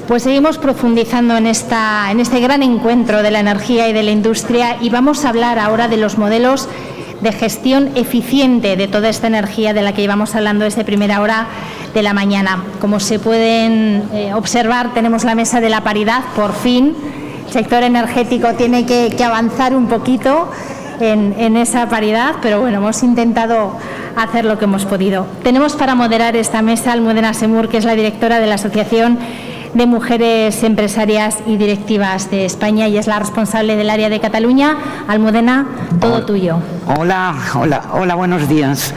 Pues seguimos profundizando en este gran encuentro de la energía y de la industria, y vamos a hablar ahora de los modelos de gestión eficiente de toda esta energía de la que llevamos hablando desde primera hora de la mañana. Como se pueden observar, tenemos la mesa de la paridad, por fin. El sector energético tiene que avanzar un poquito en esa paridad, pero bueno, hemos intentado hacer lo que hemos podido. Tenemos para moderar esta mesa a Almudena Semur, que es la directora de la Asociación de Mujeres Empresarias y Directivas de España, y es la responsable del área de Cataluña. Almudena, todo tuyo. Hola, buenos días.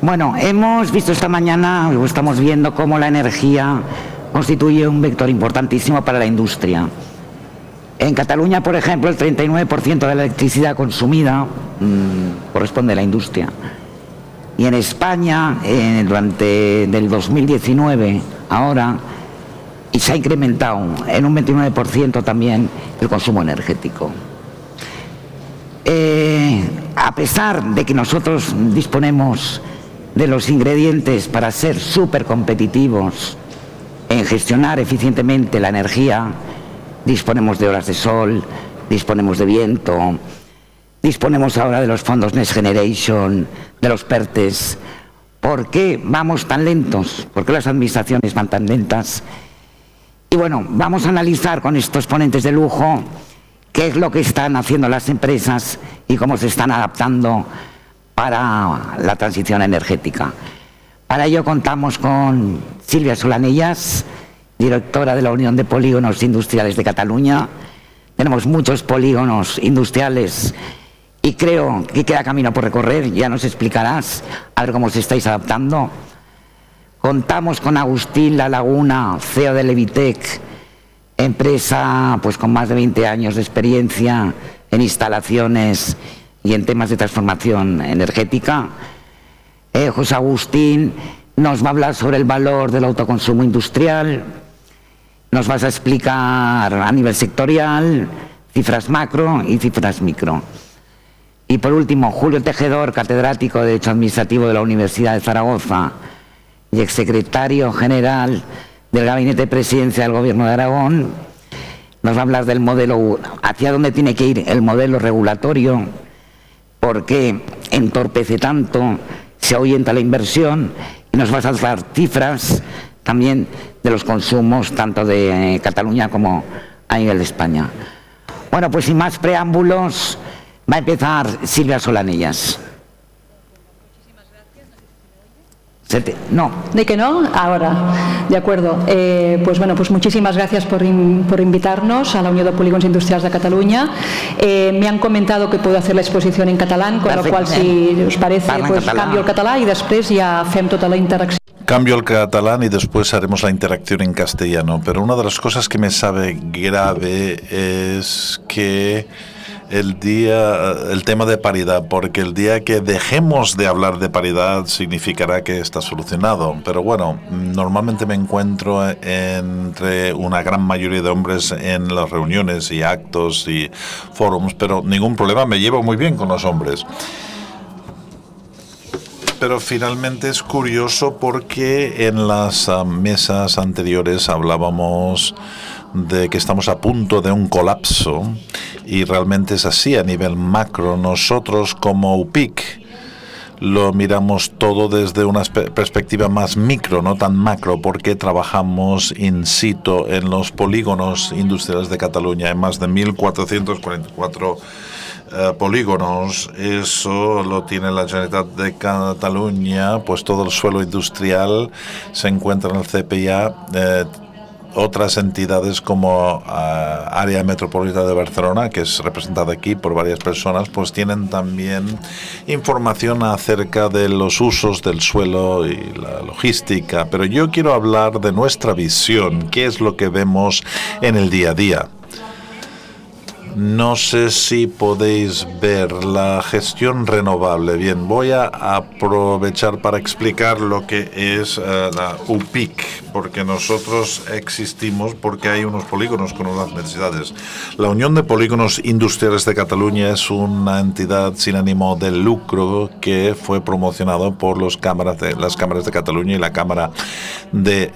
Bueno, hemos visto esta mañana, o estamos viendo, cómo la energía constituye un vector importantísimo para la industria. En Cataluña, por ejemplo, el 39% de la electricidad consumida corresponde a la industria. Y en España, durante del 2019, ahora, y se ha incrementado en un 29% también el consumo energético. A pesar de que nosotros disponemos de los ingredientes para ser súper competitivos en gestionar eficientemente la energía, disponemos de horas de sol, disponemos de viento, disponemos ahora de los fondos Next Generation, de los PERTES. ¿Por qué vamos tan lentos? ¿Por qué las administraciones van tan lentas? Y bueno, vamos a analizar con estos ponentes de lujo qué es lo que están haciendo las empresas y cómo se están adaptando para la transición energética. Para ello contamos con Silvia Solanellas, directora de la Unión de Polígonos Industriales de Cataluña. Tenemos muchos polígonos industriales y creo que queda camino por recorrer. Ya nos explicarás a ver cómo os estáis adaptando. Contamos con Agustín La Laguna, CEO de Levitec, empresa pues con más de 20 años de experiencia en instalaciones y en temas de transformación energética. José Agustín nos va a hablar sobre el valor del autoconsumo industrial. Nos vas a explicar a nivel sectorial cifras macro y cifras micro. Y por último, Julio Tejedor, catedrático de Derecho Administrativo de la Universidad de Zaragoza y exsecretario general del Gabinete de Presidencia del Gobierno de Aragón, nos va a hablar del modelo, hacia dónde tiene que ir el modelo regulatorio, por qué entorpece tanto, se ahuyenta la inversión, y nos vas a dar cifras también de los consumos tanto de Cataluña como a nivel de España. Bueno, pues sin más preámbulos, va a empezar Silvia Solanellas. No. ¿De que no? Ahora. De acuerdo. Pues bueno, pues muchísimas gracias por invitarnos a la Unión de Polígonos Industrials de Catalunya. Me han comentado que puedo hacer la exposición en catalán, con lo cual, si os parece, pues cambio el català y después ya fem tota la interacción. Cambio el catalán y después haremos la interacción en castellano. Pero una de las cosas que me sabe grave es que el tema de paridad, porque el día que dejemos de hablar de paridad significará que está solucionado. Pero bueno, normalmente me encuentro entre una gran mayoría de hombres en las reuniones y actos y foros, pero ningún problema, me llevo muy bien con los hombres. Pero finalmente es curioso porque en las mesas anteriores hablábamos de que estamos a punto de un colapso, y realmente es así a nivel macro. Nosotros como UPIC lo miramos todo desde una perspectiva más micro, no tan macro, porque trabajamos in situ en los polígonos industriales de Cataluña, en más de 1.444 polígonos. Eso lo tiene la Generalitat de Cataluña, pues todo el suelo industrial se encuentra en el CPIA. Otras entidades como Área Metropolitana de Barcelona, que es representada aquí por varias personas, pues tienen también información acerca de los usos del suelo y la logística. Pero yo quiero hablar de nuestra visión, qué es lo que vemos en el día a día. No sé si podéis ver la gestión renovable. Bien, voy a aprovechar para explicar lo que es la UPIC, porque nosotros existimos porque hay unos polígonos con unas necesidades. La Unión de Polígonos Industriales de Cataluña es una entidad sin ánimo de lucro que fue promocionado por las cámaras de Cataluña y la Cámara de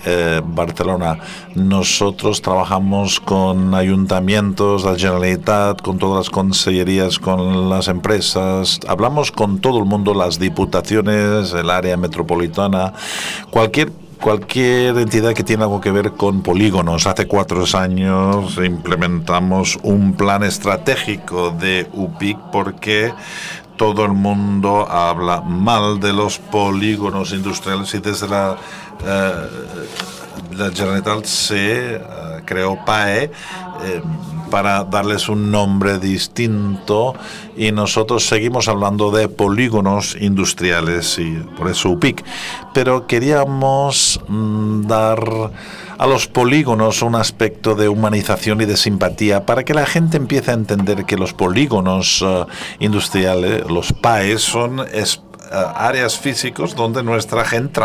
Barcelona. Nosotros trabajamos con ayuntamientos, la Generalitat, con todas las consellerías, con las empresas, hablamos con todo el mundo, las diputaciones, el área metropolitana, cualquier entidad que tiene algo que ver con polígonos. Hace 4 años implementamos un plan estratégico de UPIC porque todo el mundo habla mal de los polígonos industriales y desde la Generalitat se creó PAE para darles un nombre distinto y nosotros seguimos hablando de polígonos industriales y por eso UPIC. Pero queríamos dar a los polígonos un aspecto de humanización y de simpatía para que la gente empiece a entender que los polígonos industriales, los PAE, son áreas físicos donde nuestra gente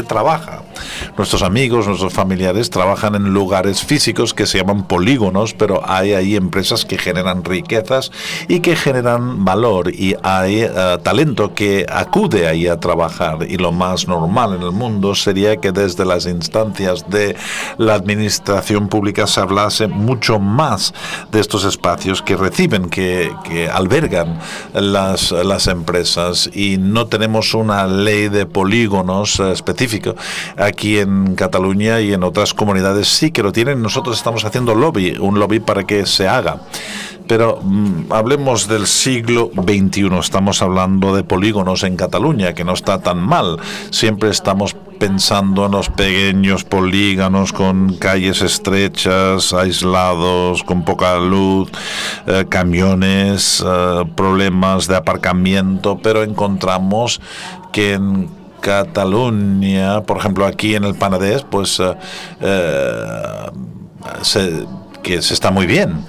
trabaja. Nuestros amigos, nuestros familiares trabajan en lugares físicos que se llaman polígonos, pero hay ahí empresas que generan riquezas y que generan valor y hay talento que acude ahí a trabajar. Y lo más normal en el mundo sería que desde las instancias de la administración pública se hablase mucho más de estos espacios que reciben, que albergan las empresas. Y no tenemos una ley de polígonos específico. Aquí en Cataluña y en otras comunidades sí que lo tienen. Nosotros estamos haciendo un lobby para que se haga. Pero hablemos del siglo XXI. Estamos hablando de polígonos en Cataluña, que no está tan mal. Siempre estamos pensando en los pequeños polígonos con calles estrechas, aislados, con poca luz, camiones, problemas de aparcamiento, pero encontramos que en Cataluña, por ejemplo aquí en el Penedès, pues se está muy bien.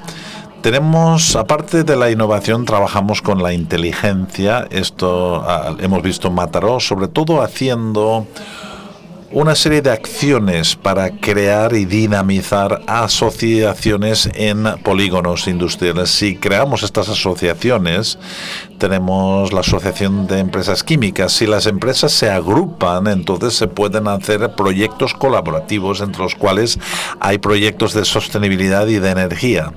Tenemos, aparte de la innovación, trabajamos con la inteligencia. Esto hemos visto en Mataró, sobre todo haciendo una serie de acciones para crear y dinamizar asociaciones en polígonos industriales. Si creamos estas asociaciones, tenemos la Asociación de Empresas Químicas. Si las empresas se agrupan, entonces se pueden hacer proyectos colaborativos, entre los cuales hay proyectos de sostenibilidad y de energía.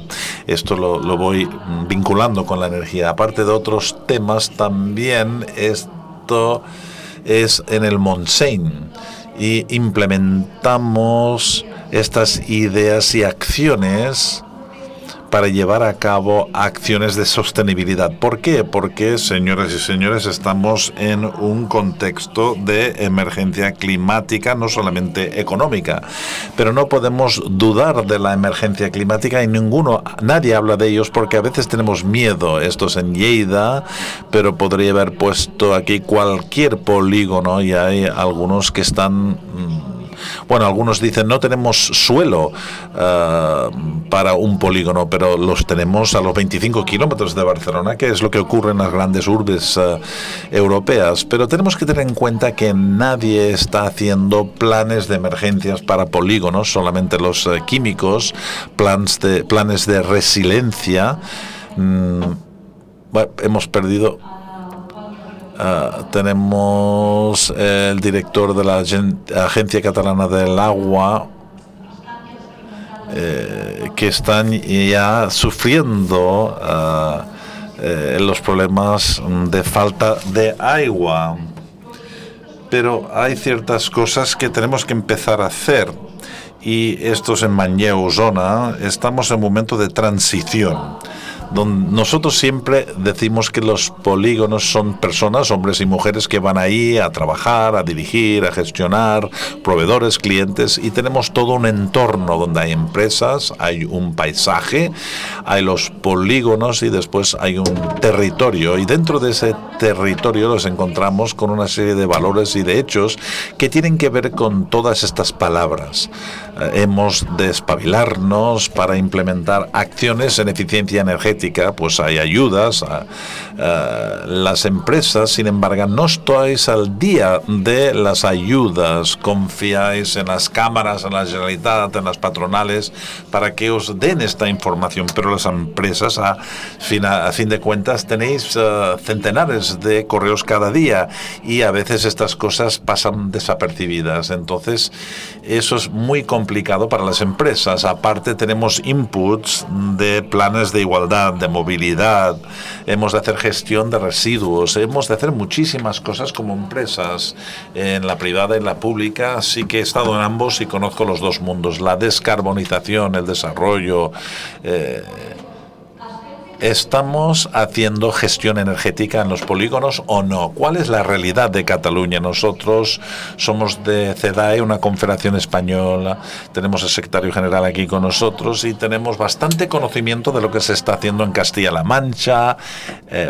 Esto lo voy vinculando con la energía. Aparte de otros temas, también esto es en el Montseny. Y implementamos estas ideas y acciones para llevar a cabo acciones de sostenibilidad. ¿Por qué? Porque, señoras y señores, estamos en un contexto de emergencia climática, no solamente económica, pero no podemos dudar de la emergencia climática y nadie habla de ellos porque a veces tenemos miedo. Esto es en Lleida, pero podría haber puesto aquí cualquier polígono y hay algunos que están... Bueno, algunos dicen no tenemos suelo para un polígono, pero los tenemos a los 25 kilómetros de Barcelona, que es lo que ocurre en las grandes urbes europeas. Pero tenemos que tener en cuenta que nadie está haciendo planes de emergencias para polígonos, solamente los químicos, planes de resiliencia. Bueno, hemos perdido... tenemos el director de la Agencia Catalana del Agua que están ya sufriendo los problemas de falta de agua. Pero hay ciertas cosas que tenemos que empezar a hacer. Y estos en Manlleu, Osona, estamos en un momento de transición. Nosotros siempre decimos que los polígonos son personas, hombres y mujeres, que van ahí a trabajar, a dirigir, a gestionar, proveedores, clientes, y tenemos todo un entorno donde hay empresas, hay un paisaje, hay los polígonos y después hay un territorio, y dentro de ese territorio nos encontramos con una serie de valores y de hechos que tienen que ver con todas estas palabras. Hemos de espabilarnos para implementar acciones en eficiencia energética, pues hay ayudas. Las empresas, sin embargo, no estáis al día de las ayudas, confiáis en las cámaras, en la Generalitat, en las patronales, para que os den esta información, pero las empresas, a fin de cuentas, tenéis centenares de correos cada día y a veces estas cosas pasan desapercibidas. Entonces, eso es muy complicado para las empresas. Aparte, tenemos inputs de planes de igualdad, de movilidad, hemos de hacer gestión de residuos, hemos de hacer muchísimas cosas como empresas, en la privada y en la pública. Sí que he estado en ambos y conozco los dos mundos, la descarbonización, el desarrollo. ¿Estamos haciendo gestión energética en los polígonos o no? ¿Cuál es la realidad de Cataluña? Nosotros somos de CEDAE, una confederación española, tenemos el secretario general aquí con nosotros y tenemos bastante conocimiento de lo que se está haciendo en Castilla-La Mancha.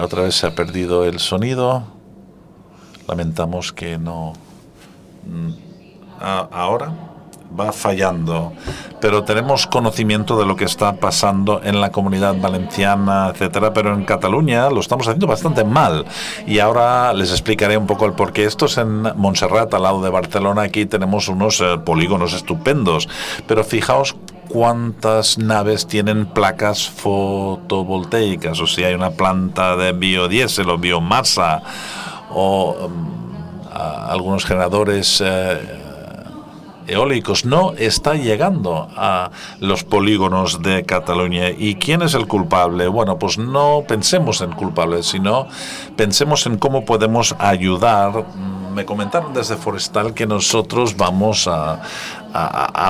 Otra vez se ha perdido el sonido. Lamentamos que no... Ahora va fallando, pero tenemos conocimiento de lo que está pasando en la Comunidad Valenciana, etcétera, pero en Cataluña lo estamos haciendo bastante mal y ahora les explicaré un poco el porqué. Esto es en Montserrat, al lado de Barcelona. Aquí tenemos unos polígonos estupendos, pero fijaos cuántas naves tienen placas fotovoltaicas, o si hay una planta de biodiesel o biomasa o algunos generadores eólicos. No está llegando a los polígonos de Cataluña. ¿Y quién es el culpable? Bueno, pues no pensemos en culpables, sino pensemos en cómo podemos ayudar. Me comentaron desde Forestal que nosotros vamos a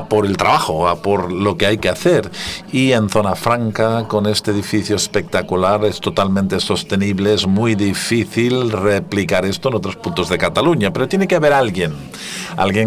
por el trabajo, a por lo que hay que hacer. Y en Zona Franca, con este edificio espectacular, es totalmente sostenible, es muy difícil replicar esto en otros puntos de Cataluña, pero tiene que haber alguien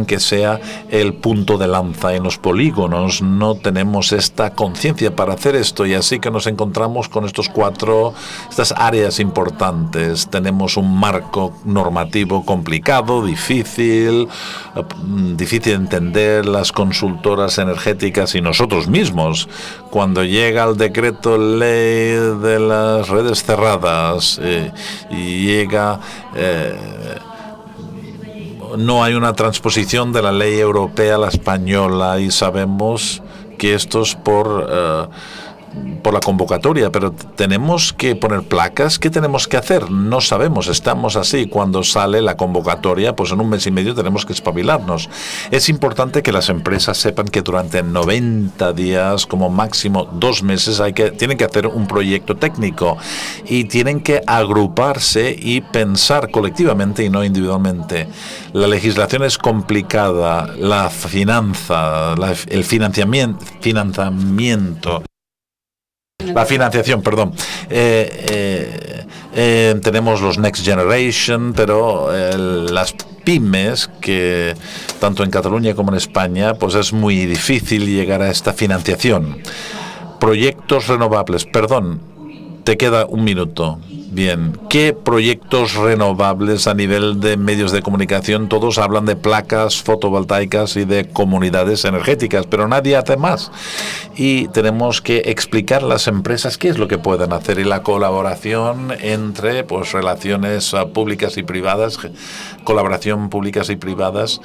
que sea el punto de lanza. En los polígonos no tenemos esta conciencia para hacer esto, y así que nos encontramos con estas áreas importantes. Tenemos un marco normativo complicado, difícil de entender. Las consultoras energéticas y nosotros mismos, cuando llega el decreto ley de las redes cerradas y llega... no hay una transposición de la ley europea a la española, y sabemos que esto es por la convocatoria, pero tenemos que poner placas. ¿Qué tenemos que hacer? No sabemos, estamos así. Cuando sale la convocatoria, pues en un mes y medio tenemos que espabilarnos. Es importante que las empresas sepan que durante 90 días, como máximo 2 meses, tienen que hacer un proyecto técnico y tienen que agruparse y pensar colectivamente y no individualmente. La legislación es complicada, la finanza, el financiamiento. La financiación, perdón. Tenemos los Next Generation, pero las pymes, que tanto en Cataluña como en España, pues es muy difícil llegar a esta financiación. Proyectos renovables, perdón, te queda un minuto. Bien, ¿qué proyectos renovables a nivel de medios de comunicación? Todos hablan de placas fotovoltaicas y de comunidades energéticas, pero nadie hace más. Y tenemos que explicar a las empresas qué es lo que pueden hacer, y la colaboración entre relaciones públicas y privadas, colaboración públicas y privadas,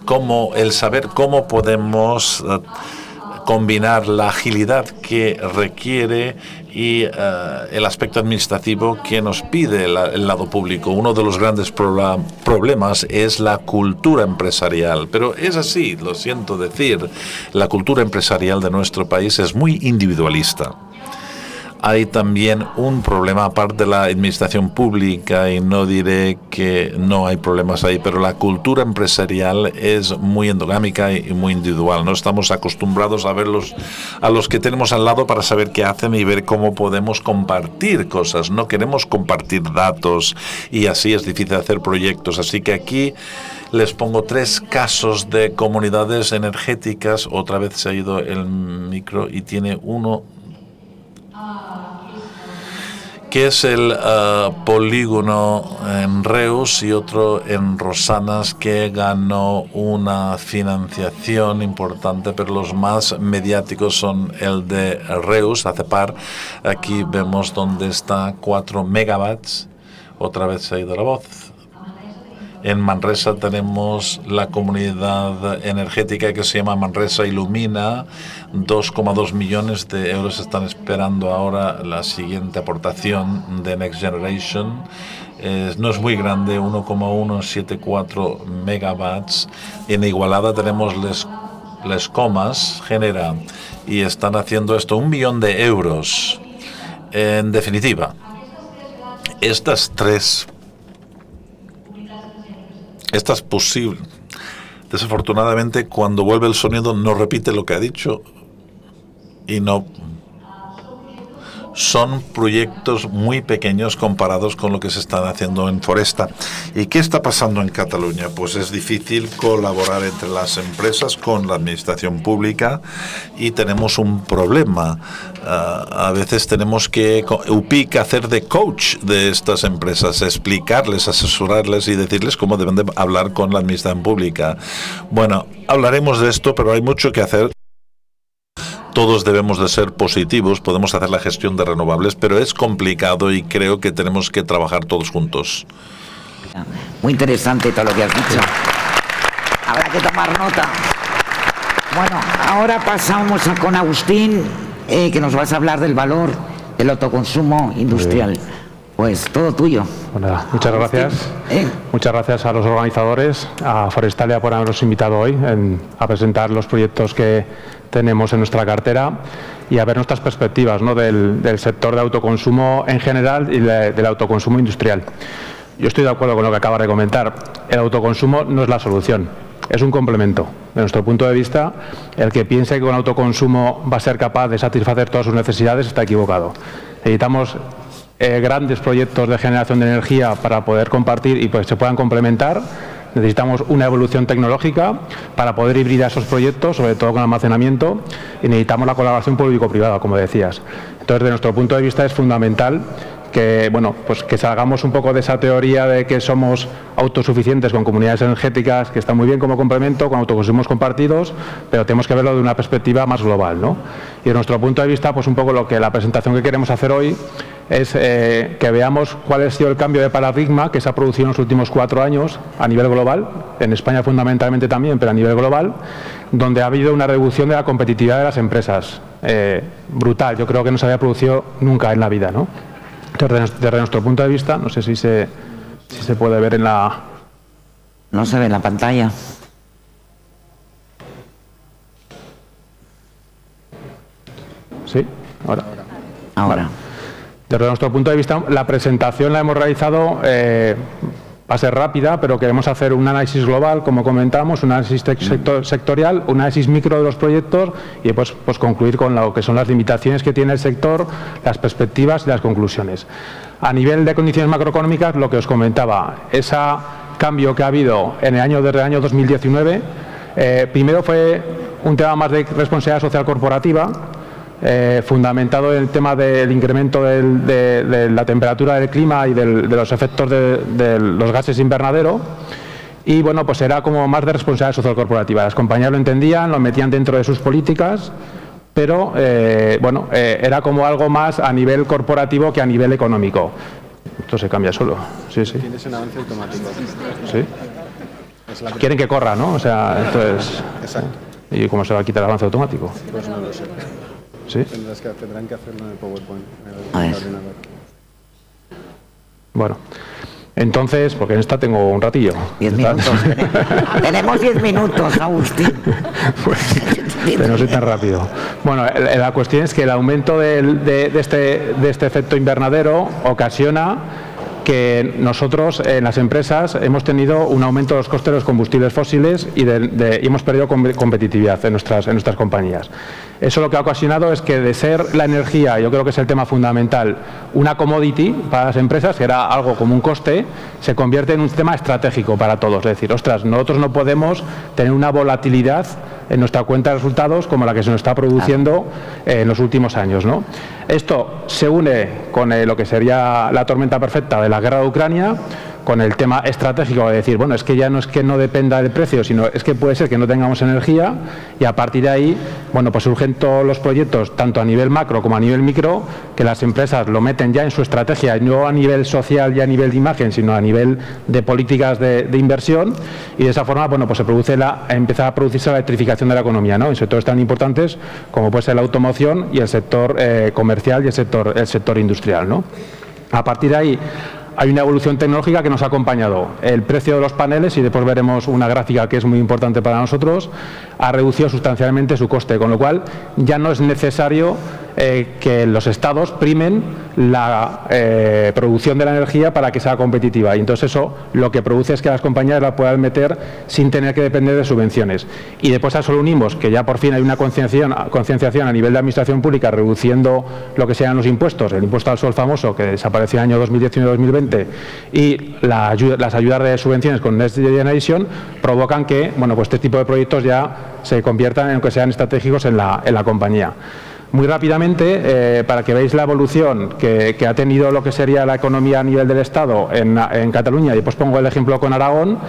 como el saber cómo podemos combinar la agilidad que requiere y el aspecto administrativo que nos pide el lado público. Uno de los grandes problemas es la cultura empresarial, pero es así, lo siento decir, la cultura empresarial de nuestro país es muy individualista. hay también un problema aparte de la administración pública, y no diré que no hay problemas ahí, pero la cultura empresarial es muy endogámica y muy individual. No estamos acostumbrados a verlos a los que tenemos al lado para saber qué hacen y ver cómo podemos compartir cosas. No queremos compartir datos y así es difícil hacer proyectos. Así que aquí les pongo 3 casos de comunidades energéticas. Otra vez se ha ido el micro y tiene uno que es el polígono en Reus y otro en Rosanas, que ganó una financiación importante, pero los más mediáticos son el de Reus, ACEPAR. Aquí vemos dónde está 4 megawatts. Otra vez se ha ido la voz. En Manresa tenemos la comunidad energética que se llama Manresa Ilumina. 2,2 millones de euros están esperando ahora la siguiente aportación de Next Generation. No es muy grande, 1,174 megawatts. En Igualada tenemos Les Comas, Genera, y están haciendo esto, 1 millón de euros. En definitiva, estas es posible. Desafortunadamente, cuando vuelve el sonido no repite lo que ha dicho y no. Son proyectos muy pequeños comparados con lo que se están haciendo en Foresta. ¿Y qué está pasando en Cataluña? Pues es difícil colaborar entre las empresas con la administración pública y tenemos un problema. A veces tenemos que UPIC hacer de coach de estas empresas, explicarles, asesorarles y decirles cómo deben de hablar con la administración pública. Bueno, hablaremos de esto, pero hay mucho que hacer. Todos debemos de ser positivos, podemos hacer la gestión de renovables, pero es complicado y creo que tenemos que trabajar todos juntos. Muy interesante todo lo que has dicho. Habrá que tomar nota. Bueno, ahora pasamos con Agustín, que nos vas a hablar del valor del autoconsumo industrial. Pues todo tuyo. Bueno, muchas gracias. Muchas gracias a los organizadores, a Forestalia por habernos invitado hoy a presentar los proyectos que tenemos en nuestra cartera y a ver nuestras perspectivas, ¿no?, del sector de autoconsumo en general y del autoconsumo industrial. Yo estoy de acuerdo con lo que acaba de comentar. El autoconsumo no es la solución, es un complemento. De nuestro punto de vista, el que piense que con autoconsumo va a ser capaz de satisfacer todas sus necesidades está equivocado. Necesitamos grandes proyectos de generación de energía para poder compartir y pues se puedan complementar. Necesitamos una evolución tecnológica para poder hibridar esos proyectos, sobre todo con almacenamiento, y necesitamos la colaboración público-privada, como decías. Entonces, de nuestro punto de vista es fundamental que, bueno, pues que salgamos un poco de esa teoría de que somos autosuficientes con comunidades energéticas, que está muy bien como complemento, con autoconsumos compartidos, pero tenemos que verlo de una perspectiva más global, ¿no? Y de nuestro punto de vista, pues un poco lo que la presentación que queremos hacer hoy es que veamos cuál ha sido el cambio de paradigma que se ha producido en los últimos 4 años a nivel global, en España fundamentalmente también, pero a nivel global, donde ha habido una reducción de la competitividad de las empresas brutal. Yo creo que no se había producido nunca en la vida, ¿no? Entonces, desde nuestro punto de vista, no sé si se puede ver en la... No se ve en la pantalla. ¿Sí? Ahora. Ahora. Vale. Desde nuestro punto de vista, la presentación la hemos realizado, va a ser rápida, pero queremos hacer un análisis global, como comentamos, un análisis sectorial, un análisis micro de los proyectos y después pues concluir con lo que son las limitaciones que tiene el sector, las perspectivas y las conclusiones. A nivel de condiciones macroeconómicas, lo que os comentaba, ese cambio que ha habido desde el año 2019, primero fue un tema más de responsabilidad social corporativa, fundamentado en el tema del incremento de la temperatura del clima y de los efectos de los gases invernadero, y bueno, pues era como más de responsabilidad social corporativa. Las compañías lo entendían, lo metían dentro de sus políticas, pero bueno, era como algo más a nivel corporativo que a nivel económico. Esto se cambia solo. Sí, sí. Tienes un avance automático. Sí. Quieren que corra, ¿no? O sea, esto es... Exacto. ¿Y cómo se va a quitar el avance automático? Pues no lo sé. ¿Sí? Tendrán que hacerlo en el PowerPoint, en A ver. el ordenador. Bueno, Entonces, porque en esta tengo un ratillo. 10 minutos. Tenemos 10 minutos, Agustín. Pues, pero no soy tan rápido. Bueno, la cuestión es que el aumento de este efecto invernadero ocasiona que nosotros en las empresas hemos tenido un aumento de los costes de los combustibles fósiles y hemos perdido competitividad en nuestras compañías. Eso lo que ha ocasionado es que de ser la energía, yo creo que es el tema fundamental, una commodity para las empresas, que era algo como un coste, se convierte en un tema estratégico para todos. Es decir, ostras, nosotros no podemos tener una volatilidad en nuestra cuenta de resultados como la que se nos está produciendo en los últimos años, ¿no? Esto se une con lo que sería la tormenta perfecta de la guerra de Ucrania, con el tema estratégico de decir, bueno, es que ya no es que no dependa del precio, sino es que puede ser que no tengamos energía, y a partir de ahí, bueno, pues surgen todos los proyectos, tanto a nivel macro como a nivel micro, que las empresas lo meten ya en su estrategia, no a nivel social y a nivel de imagen, sino a nivel de políticas de inversión, y de esa forma, bueno, pues empieza a producirse la electrificación de la economía, ¿no? En sectores tan importantes como puede ser la automoción y el sector comercial y el sector industrial, ¿no? A partir de ahí hay una evolución tecnológica que nos ha acompañado. El precio de los paneles, y después veremos una gráfica que es muy importante para nosotros, ha reducido sustancialmente su coste, con lo cual ya no es necesario que los estados primen la producción de la energía para que sea competitiva, y entonces eso lo que produce es que las compañías la puedan meter sin tener que depender de subvenciones. Y después a eso lo unimos que ya por fin hay una concienciación a nivel de administración pública, reduciendo lo que sean los impuestos, el impuesto al sol famoso que desapareció en el año 2019-2020 y las ayudas de subvenciones con Next Generation, provocan que, bueno, pues este tipo de proyectos ya se conviertan en que sean estratégicos en la compañía. Muy rápidamente, para que veáis la evolución que ha tenido lo que sería la economía a nivel del Estado en Cataluña, y después pongo el ejemplo con Aragón.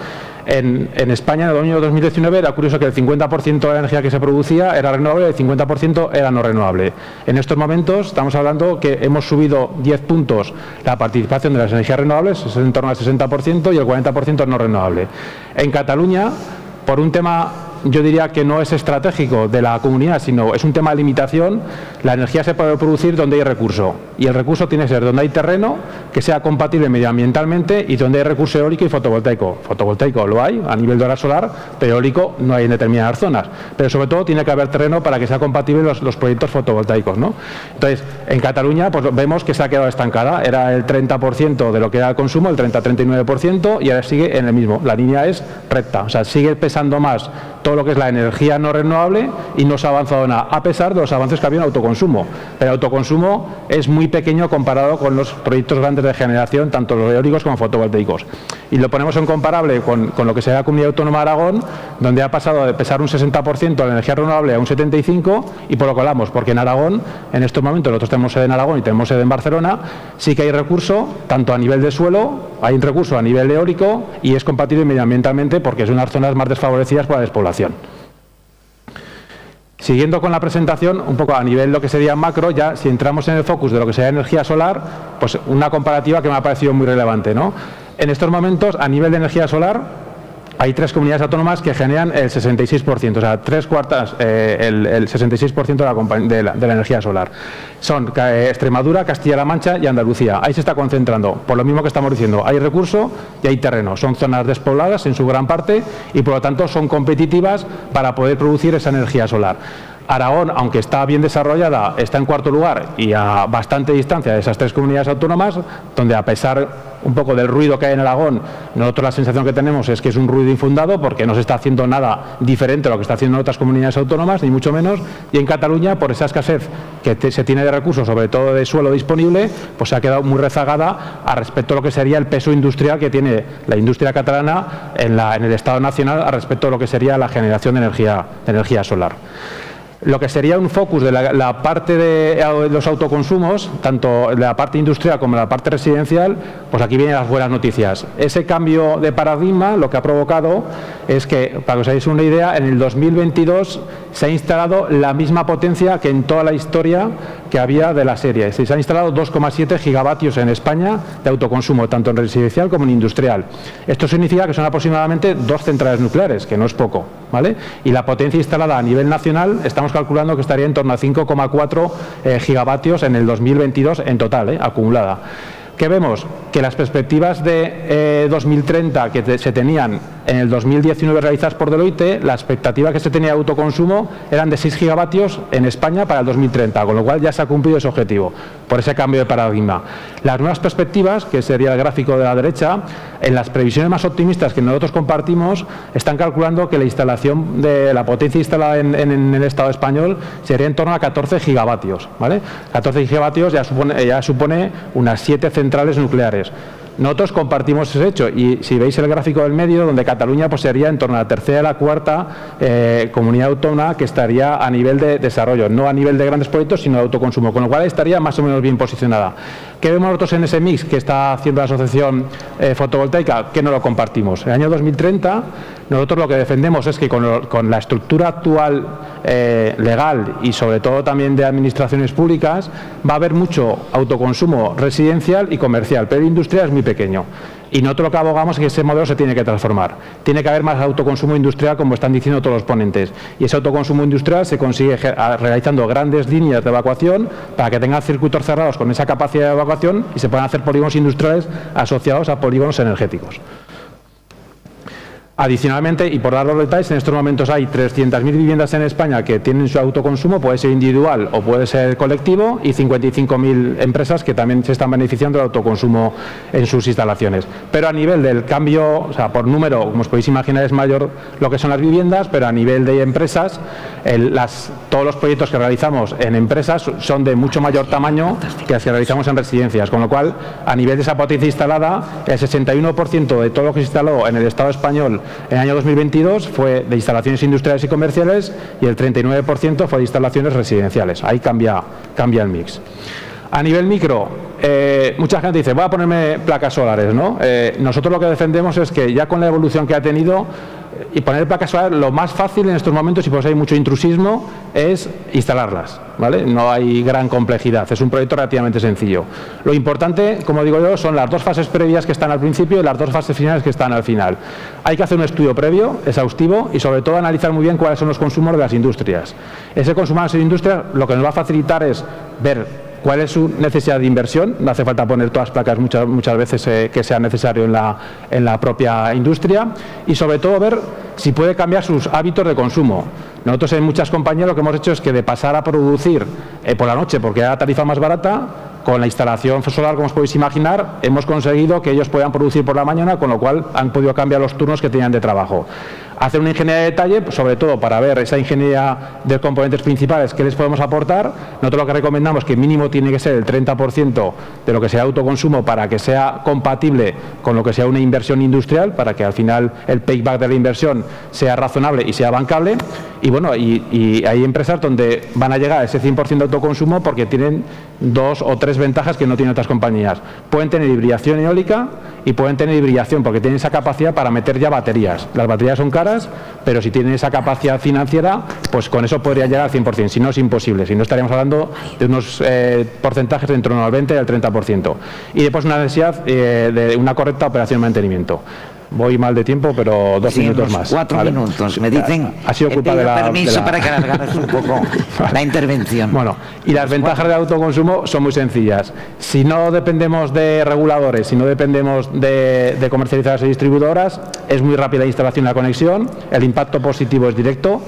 En España, en el año 2019, era curioso que el 50% de la energía que se producía era renovable y el 50% era no renovable. En estos momentos estamos hablando que hemos subido 10 puntos la participación de las energías renovables, es en torno al 60%, y el 40% es no renovable. En Cataluña, por un tema, yo diría que no es estratégico de la comunidad, sino es un tema de limitación, la energía se puede producir donde hay recurso, y el recurso tiene que ser donde hay terreno que sea compatible medioambientalmente y donde hay recurso eólico y fotovoltaico. Fotovoltaico lo hay a nivel de hora solar, pero eólico no hay en determinadas zonas, pero sobre todo tiene que haber terreno para que sea compatible los proyectos fotovoltaicos, ¿no? Entonces, en Cataluña pues vemos que se ha quedado estancada, era el 30% de lo que era el consumo, el 30-39%, y ahora sigue en el mismo, la línea es recta, o sea, sigue pesando más todo lo que es la energía no renovable y no se ha avanzado nada, a pesar de los avances que había en autoconsumo. Pero el autoconsumo es muy pequeño comparado con los proyectos grandes de generación, tanto los eólicos como fotovoltaicos. Y lo ponemos en comparable con lo que sería la Comunidad Autónoma de Aragón, donde ha pasado de pesar un 60% la energía renovable a un 75%, y por lo que hablamos, porque en Aragón, en estos momentos, nosotros tenemos sede en Aragón y tenemos sede en Barcelona, sí que hay recurso, tanto a nivel de suelo, hay un recurso a nivel eólico, y es compatible medioambientalmente porque es una de las zonas más desfavorecidas por la despoblación. Siguiendo con la presentación, un poco a nivel lo que sería macro, ya si entramos en el focus de lo que sería energía solar, pues una comparativa que me ha parecido muy relevante, ¿no? En estos momentos, a nivel de energía solar, hay 3 comunidades autónomas que generan el 66%, o sea, 3/4, el 66% de la energía solar. Son Extremadura, Castilla-La Mancha y Andalucía. Ahí se está concentrando, por lo mismo que estamos diciendo, hay recurso y hay terreno. Son zonas despobladas en su gran parte y por lo tanto son competitivas para poder producir esa energía solar. Aragón, aunque está bien desarrollada, está en cuarto lugar y a bastante distancia de esas 3 comunidades autónomas, donde a pesar un poco del ruido que hay en Aragón, nosotros la sensación que tenemos es que es un ruido infundado porque no se está haciendo nada diferente a lo que está haciendo en otras comunidades autónomas, ni mucho menos, y en Cataluña, por esa escasez que se tiene de recursos, sobre todo de suelo disponible, pues se ha quedado muy rezagada a respecto a lo que sería el peso industrial que tiene la industria catalana en el Estado nacional a respecto a lo que sería la generación de energía solar. Lo que sería un focus de la parte de los autoconsumos, tanto la parte industrial como la parte residencial, pues aquí vienen las buenas noticias. Ese cambio de paradigma lo que ha provocado es que, para que os hagáis una idea, en el 2022 se ha instalado la misma potencia que en toda la historia que había de la serie. Se han instalado 2,7 gigavatios en España de autoconsumo, tanto en residencial como en industrial. Esto significa que son aproximadamente 2 centrales nucleares, que no es poco, ¿vale? Y la potencia instalada a nivel nacional, estamos calculando que estaría en torno a 5,4 gigavatios en el 2022 en total, acumulada. ¿Qué vemos? Que las perspectivas de 2030 que se tenían en el 2019 realizadas por Deloitte, la expectativa que se tenía de autoconsumo eran de 6 gigavatios en España para el 2030, con lo cual ya se ha cumplido ese objetivo, por ese cambio de paradigma. Las nuevas perspectivas, que sería el gráfico de la derecha, en las previsiones más optimistas que nosotros compartimos, están calculando que la instalación de la potencia instalada en el Estado español sería en torno a 14 gigavatios, ¿vale? 14 gigavatios ya supone unas 7 centrales nucleares. Nosotros compartimos ese hecho y si veis el gráfico del medio, donde Cataluña pues sería en torno a la tercera y la cuarta comunidad autónoma que estaría a nivel de desarrollo, no a nivel de grandes proyectos, sino de autoconsumo, con lo cual estaría más o menos bien posicionada. ¿Qué vemos nosotros en ese mix que está haciendo la Asociación Fotovoltaica? Que no lo compartimos. En el año 2030, nosotros lo que defendemos es que con la estructura actual legal y sobre todo también de administraciones públicas, va a haber mucho autoconsumo residencial y comercial, pero industrial es muy pequeño. Y nosotros lo que abogamos es que ese modelo se tiene que transformar. Tiene que haber más autoconsumo industrial, como están diciendo todos los ponentes. Y ese autoconsumo industrial se consigue realizando grandes líneas de evacuación para que tengan circuitos cerrados con esa capacidad de evacuación y se puedan hacer polígonos industriales asociados a polígonos energéticos. Adicionalmente, y por dar los detalles, en estos momentos hay 300.000 viviendas en España que tienen su autoconsumo, puede ser individual o puede ser colectivo, y 55.000 empresas que también se están beneficiando del autoconsumo en sus instalaciones. Pero a nivel del cambio, o sea, por número, como os podéis imaginar, es mayor lo que son las viviendas, pero a nivel de empresas, todos los proyectos que realizamos en empresas son de mucho mayor tamaño que los que realizamos en residencias, con lo cual, a nivel de esa potencia instalada, el 61% de todo lo que se instaló en el Estado español en el año 2022 fue de instalaciones industriales y comerciales y el 39% fue de instalaciones residenciales. Ahí cambia el mix. A nivel micro, mucha gente dice, voy a ponerme placas solares, ¿no? Nosotros lo que defendemos es que ya con la evolución que ha tenido, y poner placas solares, lo más fácil en estos momentos, y por eso hay mucho intrusismo, es instalarlas, ¿vale? No hay gran complejidad, es un proyecto relativamente sencillo. Lo importante, como digo yo, son las dos fases previas que están al principio y las dos fases finales que están al final. Hay que hacer un estudio previo, exhaustivo, y sobre todo analizar muy bien cuáles son los consumos de las industrias. Ese consumo de las industrias lo que nos va a facilitar es ver cuál es su necesidad de inversión. No hace falta poner todas las placas muchas veces que sea necesario en la propia industria, y sobre todo ver si puede cambiar sus hábitos de consumo. Nosotros en muchas compañías lo que hemos hecho es que de pasar a producir por la noche porque era la tarifa más barata, con la instalación solar, como os podéis imaginar, hemos conseguido que ellos puedan producir por la mañana, con lo cual han podido cambiar los turnos que tenían de trabajo. Hacer una ingeniería de detalle, sobre todo para ver esa ingeniería de componentes principales que les podemos aportar. Nosotros lo que recomendamos es que mínimo tiene que ser el 30% de lo que sea autoconsumo para que sea compatible con lo que sea una inversión industrial, para que al final el payback de la inversión sea razonable y sea bancable. Y bueno, y hay empresas donde van a llegar a ese 100% de autoconsumo porque tienen 2 o 3 ventajas que no tienen otras compañías. Pueden tener hibridación eólica y pueden tener hibridación porque tienen esa capacidad para meter ya baterías. Las baterías son caras, pero si tienen esa capacidad financiera, pues con eso podría llegar al 100%. Si no, es imposible. Si no, estaríamos hablando de unos porcentajes de en torno al 20 y al 30%. Y después una necesidad de una correcta operación y mantenimiento. Voy mal de tiempo, pero 2 minutos más. 4 minutos. Me dicen, ha sido culpa de la permiso para que alargaras un poco la intervención. Bueno, y las ventajas del autoconsumo son muy sencillas. Si no dependemos de reguladores, si no dependemos de comercializadoras y distribuidoras, es muy rápida la instalación y la conexión, el impacto positivo es directo.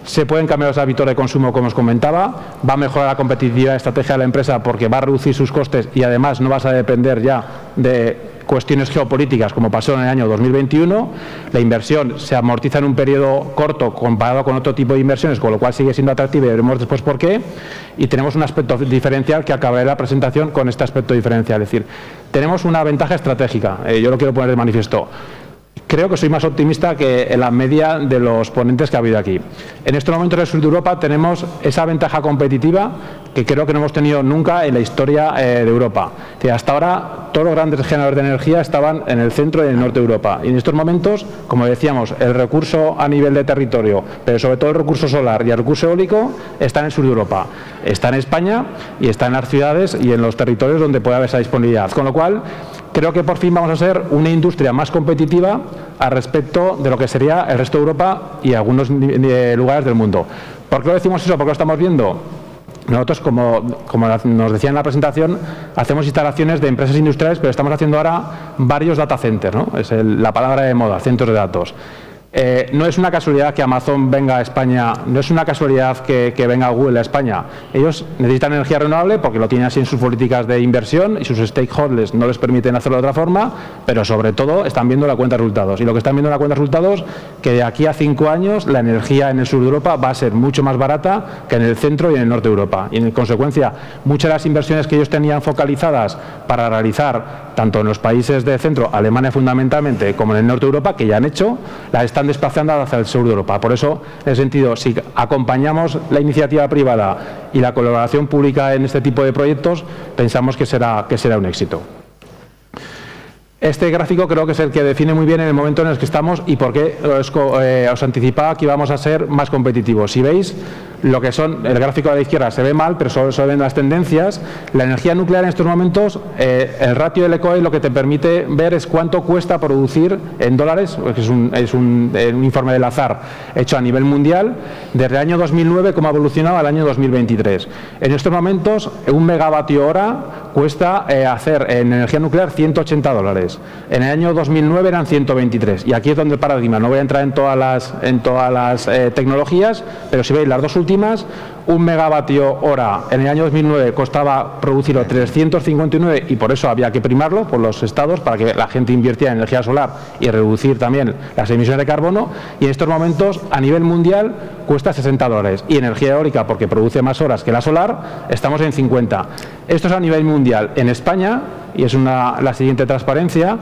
Se pueden cambiar los hábitos de consumo, como os comentaba, va a mejorar la competitividad y estrategia de la empresa porque va a reducir sus costes y además no vas a depender ya de cuestiones geopolíticas como pasó en el año 2021. La inversión se amortiza en un periodo corto comparado con otro tipo de inversiones, con lo cual sigue siendo atractiva y veremos después por qué. Y tenemos un aspecto diferencial que acabaré la presentación con este aspecto diferencial. Es decir, tenemos una ventaja estratégica, yo lo quiero poner de manifiesto. Creo que soy más optimista que en la media de los ponentes que ha habido aquí. En estos momentos en el sur de Europa tenemos esa ventaja competitiva que creo que no hemos tenido nunca en la historia de Europa. Que hasta ahora todos los grandes generadores de energía estaban en el centro y en el norte de Europa. Y en estos momentos, como decíamos, el recurso a nivel de territorio, pero sobre todo el recurso solar y el recurso eólico, está en el sur de Europa. Está en España y está en las ciudades y en los territorios donde puede haber esa disponibilidad. Con lo cual, creo que por fin vamos a ser una industria más competitiva al respecto de lo que sería el resto de Europa y algunos lugares del mundo. ¿Por qué lo decimos eso? ¿Por qué lo estamos viendo? Nosotros, como nos decía en la presentación, hacemos instalaciones de empresas industriales, pero estamos haciendo ahora varios data centers, ¿no? Es la palabra de moda, centros de datos. No es una casualidad que Amazon venga a España, no es una casualidad que venga Google a España. Ellos necesitan energía renovable porque lo tienen así en sus políticas de inversión y sus stakeholders no les permiten hacerlo de otra forma, pero sobre todo están viendo la cuenta de resultados. Y lo que están viendo en la cuenta de resultados, que de aquí a 5 años la energía en el sur de Europa va a ser mucho más barata que en el centro y en el norte de Europa. Y en consecuencia, muchas de las inversiones que ellos tenían focalizadas para realizar, tanto en los países del centro, Alemania fundamentalmente, como en el norte de Europa, que ya han hecho, las están desplazando hacia el sur de Europa. Por eso, en ese sentido, si acompañamos la iniciativa privada y la colaboración pública en este tipo de proyectos, pensamos que será un éxito. Este gráfico creo que es el que define muy bien en el momento en el que estamos y por qué os anticipaba que íbamos a ser más competitivos. Si veis lo que son, el gráfico de la izquierda se ve mal, pero solo se ven las tendencias. La energía nuclear en estos momentos, el ratio del ECOE lo que te permite ver es cuánto cuesta producir en dólares, es un informe del azar hecho a nivel mundial, desde el año 2009 cómo ha evolucionado al año 2023. En estos momentos, 1 megavatio hora cuesta hacer en energía nuclear $180. En el año 2009 eran 123. Y aquí es donde el paradigma, no voy a entrar en todas las tecnologías, pero si veis las dos últimas, 1 megavatio hora en el año 2009 costaba producirlo 359 y por eso había que primarlo por los estados para que la gente invirtiera en energía solar y reducir también las emisiones de carbono, y en estos momentos a nivel mundial cuesta $60 y energía eólica, porque produce más horas que la solar, estamos en 50. Esto es a nivel mundial. En España, y es la siguiente transparencia,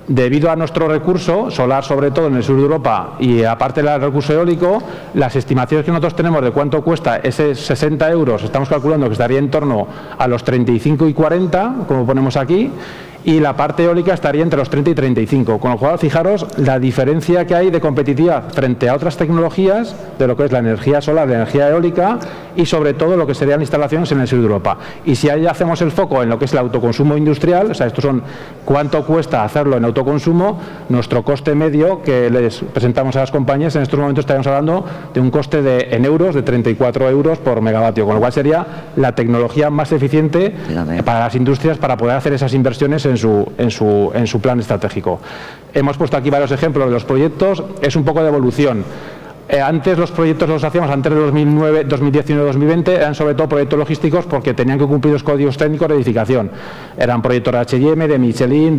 debido a nuestro recurso solar, sobre todo en el sur de Europa, y aparte del recurso eólico, las estimaciones que nosotros tenemos de cuánto cuesta ese 60 euros, estamos calculando que estaría en torno a los 35 y 40, como ponemos aquí, y la parte eólica estaría entre los 30 y 35, con lo cual fijaros la diferencia que hay de competitividad frente a otras tecnologías de lo que es la energía solar, la energía eólica y sobre todo lo que serían instalaciones en el sur de Europa. Y si ahí hacemos el foco en lo que es el autoconsumo industrial, o sea, estos son cuánto cuesta hacerlo en autoconsumo, nuestro coste medio que les presentamos a las compañías, en estos momentos estaríamos hablando de un coste en euros de 34 euros por megavatio, con lo cual sería la tecnología más eficiente para las industrias para poder hacer esas inversiones en su plan estratégico. Hemos puesto aquí varios ejemplos de los proyectos, es un poco de evolución. Antes los proyectos los hacíamos antes de 2009, 2019, 2020, eran sobre todo proyectos logísticos porque tenían que cumplir los códigos técnicos de edificación. Eran proyectos de H&M, de Michelin,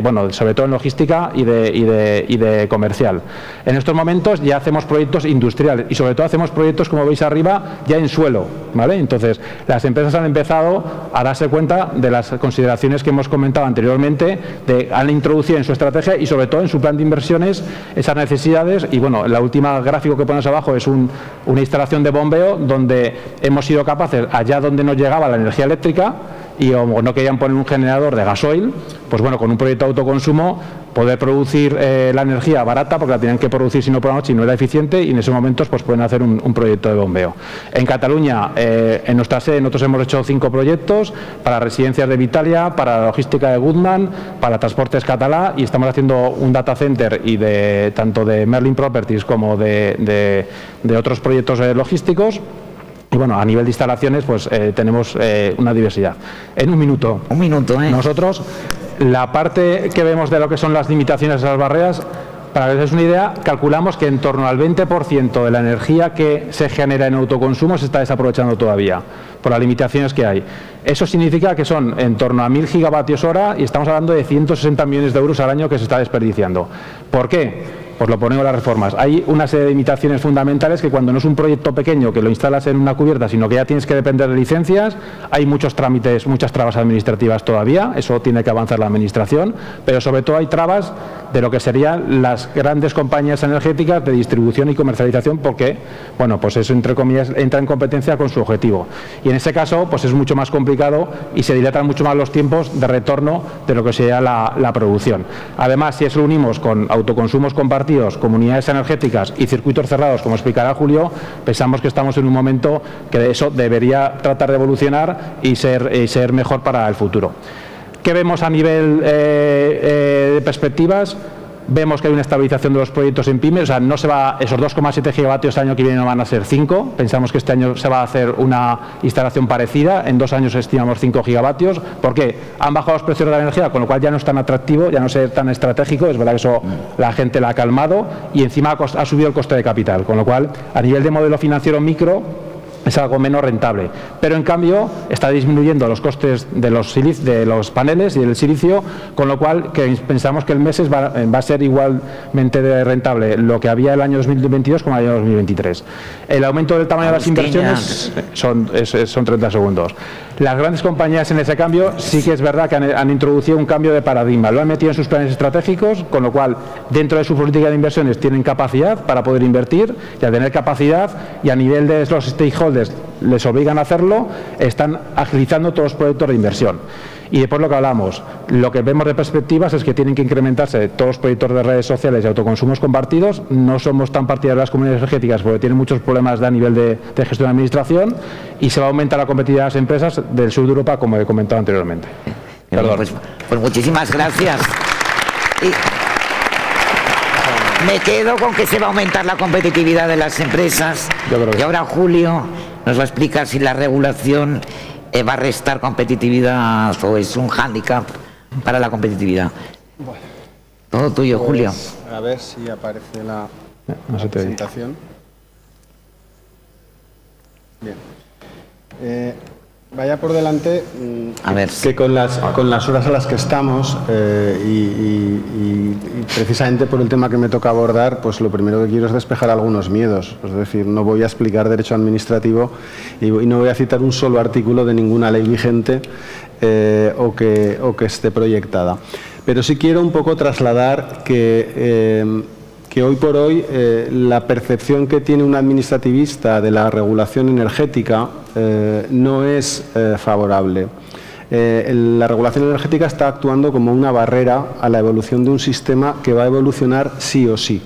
bueno, sobre todo en logística y de comercial. En estos momentos ya hacemos proyectos industriales y sobre todo hacemos proyectos, como veis arriba, ya en suelo, ¿vale? Entonces, las empresas han empezado a darse cuenta de las consideraciones que hemos comentado anteriormente, han introducido en su estrategia y sobre todo en su plan de inversiones esas necesidades. Y bueno, la última gráfico que pones abajo es una instalación de bombeo donde hemos sido capaces, allá donde no llegaba la energía eléctrica y o no querían poner un generador de gasoil, pues bueno, con un proyecto de autoconsumo poder producir la energía barata, porque la tenían que producir si no por la noche y no era eficiente, y en esos momentos pues pueden hacer un proyecto de bombeo. En Cataluña, en nuestra sede, nosotros hemos hecho 5 proyectos para residencias de Vitalia, para la logística de Goodman, para Transportes Catalá, y estamos haciendo un data center y tanto de Merlin Properties como de otros proyectos logísticos. Y bueno, a nivel de instalaciones, pues tenemos una diversidad. En un minuto. Un minuto, Nosotros, la parte que vemos de lo que son las limitaciones a las barreras, para que os deis una idea, calculamos que en torno al 20% de la energía que se genera en autoconsumo se está desaprovechando todavía, por las limitaciones que hay. Eso significa que son en torno a 1.000 gigavatios hora y estamos hablando de 160 millones de euros al año que se está desperdiciando. ¿Por qué? Pues lo ponemos en las reformas. Hay una serie de limitaciones fundamentales que cuando no es un proyecto pequeño que lo instalas en una cubierta, sino que ya tienes que depender de licencias, hay muchos trámites, muchas trabas administrativas todavía, eso tiene que avanzar la administración, pero sobre todo hay trabas de lo que serían las grandes compañías energéticas de distribución y comercialización, porque, bueno, pues eso entre comillas entra en competencia con su objetivo. Y en ese caso, pues es mucho más complicado y se dilatan mucho más los tiempos de retorno de lo que sería la producción. Además, si eso lo unimos con autoconsumos compartidos, comunidades energéticas y circuitos cerrados, como explicará Julio, pensamos que estamos en un momento que eso debería tratar de evolucionar y ser mejor para el futuro. ¿Qué vemos a nivel de perspectivas? Vemos que hay una estabilización de los proyectos en pymes, o sea, no se va, esos 2,7 gigavatios el año que viene no van a ser 5, pensamos que este año se va a hacer una instalación parecida, en 2 años estimamos 5 gigavatios, ¿por qué? Han bajado los precios de la energía, con lo cual ya no es tan atractivo, ya no es tan estratégico, es verdad que eso la gente la ha calmado y encima ha subido el coste de capital, con lo cual a nivel de modelo financiero micro es algo menos rentable, pero en cambio está disminuyendo los costes de los paneles y del silicio, con lo cual pensamos que el MESES va a ser igualmente rentable lo que había el año 2022 como el año 2023. El aumento del tamaño de las inversiones son 30 segundos. Las grandes compañías en ese cambio sí que es verdad que han introducido un cambio de paradigma, lo han metido en sus planes estratégicos, con lo cual dentro de su política de inversiones tienen capacidad para poder invertir, y al tener capacidad y a nivel de los stakeholders les obligan a hacerlo, están agilizando todos los proyectos de inversión. Y después lo que hablamos, lo que vemos de perspectivas es que tienen que incrementarse todos los proyectos de redes sociales y autoconsumos compartidos. No somos tan partidarios de las comunidades energéticas porque tienen muchos problemas a nivel de gestión de administración, y se va a aumentar la competitividad de las empresas del sur de Europa, como he comentado anteriormente. Perdón. Pues muchísimas gracias. Me quedo con que se va a aumentar la competitividad de las empresas. Y ahora Julio nos va a explicar si la regulación va a restar competitividad o es un hándicap para la competitividad. Bueno, todo tuyo, pues, Julio. A ver si aparece la presentación. Bien. Vaya por delante a ver, que con las horas a las que estamos y precisamente por el tema que me toca abordar, pues lo primero que quiero es despejar algunos miedos. Es decir, no voy a explicar derecho administrativo y no voy a citar un solo artículo de ninguna ley vigente o que esté proyectada. Pero sí quiero un poco trasladar que hoy por hoy la percepción que tiene un administrativista de la regulación energética no es favorable. La regulación energética está actuando como una barrera a la evolución de un sistema que va a evolucionar sí o sí.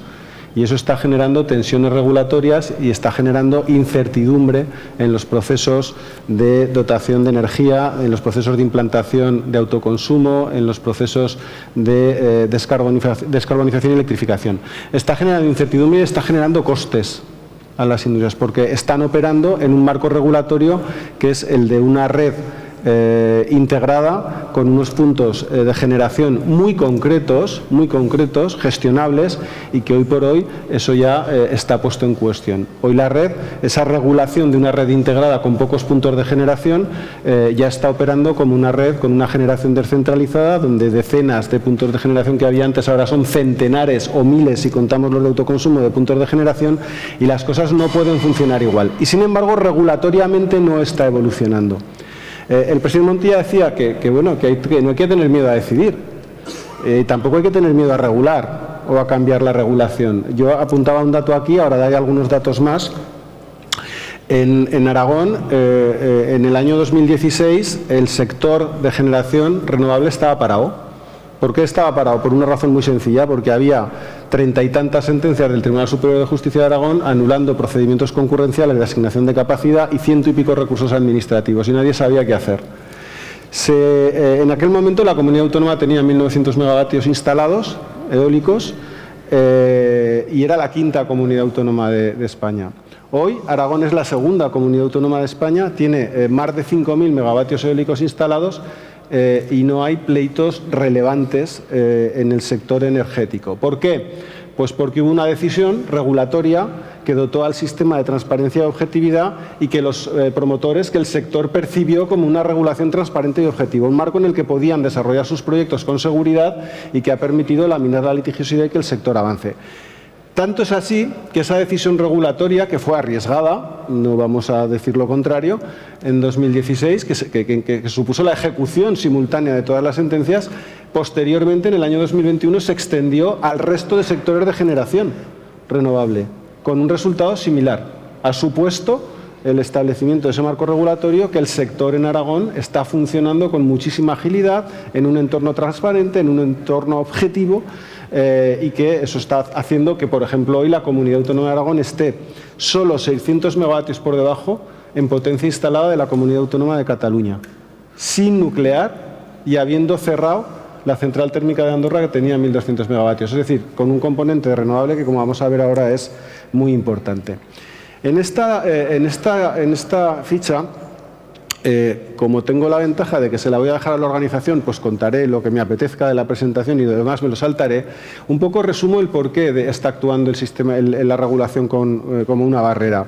Y eso está generando tensiones regulatorias y está generando incertidumbre en los procesos de dotación de energía, en los procesos de implantación de autoconsumo, en los procesos de descarbonización y electrificación. Está generando incertidumbre y está generando costes a las industrias, porque están operando en un marco regulatorio que es el de una red integrada con unos puntos de generación muy concretos, gestionables, y que hoy por hoy eso ya está puesto en cuestión. Hoy la red, esa regulación de una red integrada con pocos puntos de generación, ya está operando como una red con una generación descentralizada, donde decenas de puntos de generación que había antes ahora son centenares o miles, si contamos los de autoconsumo, de puntos de generación, y las cosas no pueden funcionar igual. Y sin embargo, regulatoriamente no está evolucionando. El presidente Montilla decía que no hay que tener miedo a decidir, tampoco hay que tener miedo a regular o a cambiar la regulación. Yo apuntaba un dato aquí, ahora daré algunos datos más. En Aragón, en el año 2016, el sector de generación renovable estaba parado. ¿Por qué estaba parado? Por una razón muy sencilla, porque había 30 y tantas sentencias del Tribunal Superior de Justicia de Aragón anulando procedimientos concurrenciales de asignación de capacidad y 100 y pico recursos administrativos, y nadie sabía qué hacer. En aquel momento la comunidad autónoma tenía 1.900 megavatios instalados, eólicos, y era la quinta comunidad autónoma de España. Hoy Aragón es la segunda comunidad autónoma de España, tiene más de 5.000 megavatios eólicos instalados, y no hay pleitos relevantes en el sector energético. ¿Por qué? Pues porque hubo una decisión regulatoria que dotó al sistema de transparencia y objetividad, y que los promotores, que el sector percibió como una regulación transparente y objetiva, un marco en el que podían desarrollar sus proyectos con seguridad y que ha permitido laminar la litigiosidad y que el sector avance. Tanto es así que esa decisión regulatoria, que fue arriesgada, no vamos a decir lo contrario, en 2016, que supuso la ejecución simultánea de todas las sentencias, posteriormente, en el año 2021, se extendió al resto de sectores de generación renovable, con un resultado similar. Ha supuesto el establecimiento de ese marco regulatorio que el sector en Aragón está funcionando con muchísima agilidad, en un entorno transparente, en un entorno objetivo, y que eso está haciendo que, por ejemplo, hoy la Comunidad Autónoma de Aragón esté solo 600 megavatios por debajo en potencia instalada de la Comunidad Autónoma de Cataluña, sin nuclear y habiendo cerrado la central térmica de Andorra, que tenía 1.200 megavatios. Es decir, con un componente de renovable que, como vamos a ver ahora, es muy importante. En esta ficha, como tengo la ventaja de que se la voy a dejar a la organización, pues contaré lo que me apetezca de la presentación y de lo demás me lo saltaré. Un poco resumo el porqué está actuando el sistema, la regulación como una barrera.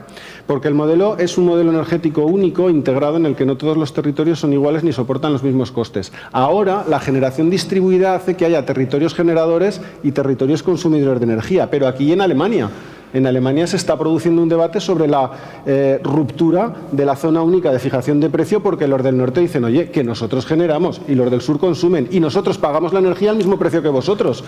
Porque el modelo es un modelo energético único, integrado, en el que no todos los territorios son iguales ni soportan los mismos costes. Ahora, la generación distribuida hace que haya territorios generadores y territorios consumidores de energía, pero aquí en Alemania. En Alemania se está produciendo un debate sobre la ruptura de la zona única de fijación de precio, porque los del norte dicen, oye, que nosotros generamos y los del sur consumen y nosotros pagamos la energía al mismo precio que vosotros.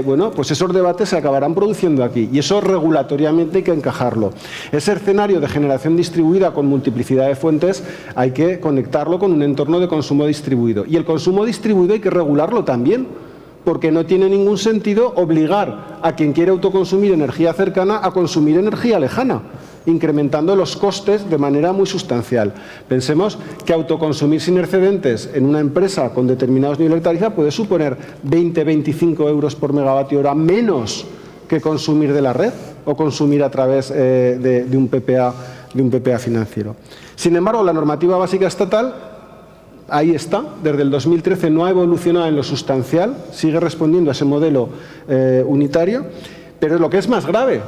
Bueno, pues esos debates se acabarán produciendo aquí y eso regulatoriamente hay que encajarlo. Ese escenario de generación distribuida con multiplicidad de fuentes hay que conectarlo con un entorno de consumo distribuido. Y el consumo distribuido hay que regularlo también, porque no tiene ningún sentido obligar a quien quiere autoconsumir energía cercana a consumir energía lejana, incrementando los costes de manera muy sustancial. Pensemos que autoconsumir sin excedentes en una empresa con determinados niveles de tarifa puede suponer 20-25 euros por megavatio hora menos que consumir de la red o consumir a través de un PPA financiero. Sin embargo, la normativa básica estatal ahí está, desde el 2013 no ha evolucionado en lo sustancial, sigue respondiendo a ese modelo unitario, pero lo que es más grave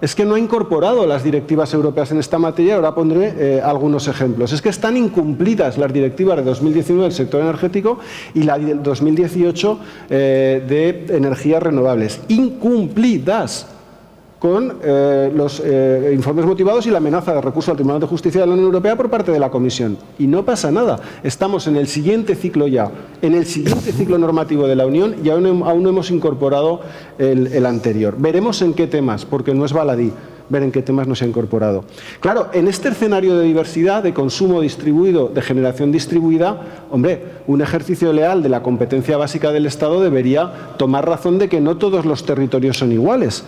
es que no ha incorporado las directivas europeas en esta materia. Ahora pondré algunos ejemplos. Es que están incumplidas las directivas de 2019 del sector energético y la del 2018 de energías renovables. Incumplidas, con los informes motivados y la amenaza de recurso al Tribunal de Justicia de la Unión Europea por parte de la Comisión. Y no pasa nada. Estamos en el siguiente ciclo ya, en el siguiente ciclo normativo de la Unión y aún no hemos incorporado el anterior. Veremos en qué temas, porque no es baladí ver en qué temas no se ha incorporado. Claro, en este escenario de diversidad, de consumo distribuido, de generación distribuida, hombre, un ejercicio leal de la competencia básica del Estado debería tomar razón de que no todos los territorios son iguales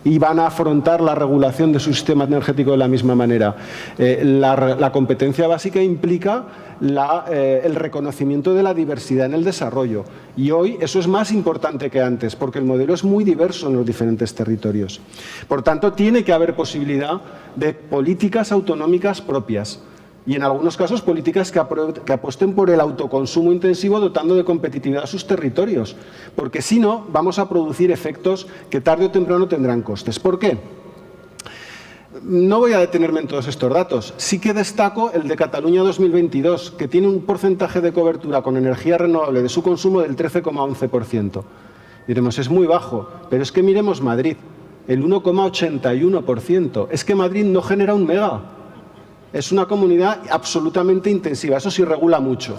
y van a afrontar la regulación de su sistema energético de la misma manera. La competencia básica implica el reconocimiento de la diversidad en el desarrollo. Y hoy eso es más importante que antes, porque el modelo es muy diverso en los diferentes territorios. Por tanto, tiene que haber posibilidad de políticas autonómicas propias. Y en algunos casos políticas que apuesten por el autoconsumo intensivo, dotando de competitividad a sus territorios. Porque si no, vamos a producir efectos que tarde o temprano tendrán costes. ¿Por qué? No voy a detenerme en todos estos datos. Sí que destaco el de Cataluña 2022, que tiene un porcentaje de cobertura con energía renovable de su consumo del 13,11%. Diremos, es muy bajo, pero es que miremos Madrid, el 1,81%. Es que Madrid no genera un mega. Es una comunidad absolutamente intensiva, eso sí regula mucho,